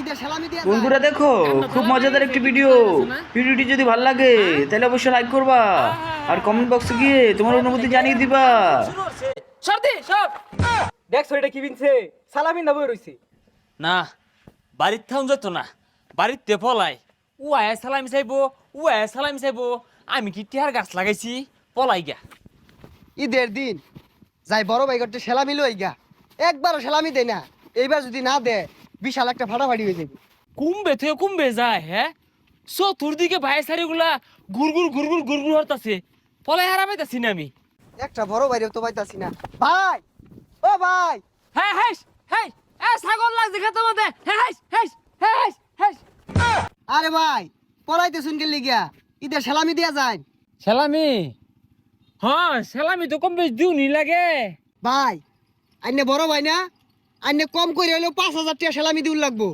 ঈদের সালামি দিয়া বন্ধুরা দেখো খুব মজাদার একটি ভিডিও। ভিডিওটি যদি ভালো লাগে তাহলে অবশ্যই লাইক করবা আর কমেন্ট বক্সে গিয়ে তোমার অনুভূতি জানিয়ে দিবা। সর্দি সব দেখছো এটা কি বিনছে সালামি না বই রইছে না বাড়ির থাউন যেত না বাড়িতে পলাই ও আয়া সালামি চাইবো ও আয়া সালামি চাইবো আমি কি টিহার গাছ লাগাইছি পলাই গা ঈদের দিন যাই বড় ভাই করতে সালামি লই গা একবারও সালামি দেয় না এইবার যদি না দেয় বিশাল একটা ফাটাফাটি হয়ে যাবে কুম্বে থেকে কুম্বে যায় হ্যাঁ চতুর্দিকে ভাই সারিগুলা গুড়গুড় গুড়গুড় গুড়গুড় হরতাছে পলাই হারাবাইতাছি না আমি একটা বড় ভাইরেও তো পাইতাছি না ভাই ও ভাই হ্যাঁ হ্যাঁ হ্যাঁ এ ছাগল লাগছে খেতে মধ্যে হ্যাঁ হ্যাঁ হ্যাঁ হ্যাঁ আরে ভাই পড়াইতে শুন গেলি গিয়া ঈদের সালামি দিয়া যায় সালামি হ্যাঁ সালামি তো কম বেশ দিও নি লাগে ভাই আইনে বড় ভাই না আইনে কম করে হলেও 5,000 টাকা সালামি দিউল লাগবো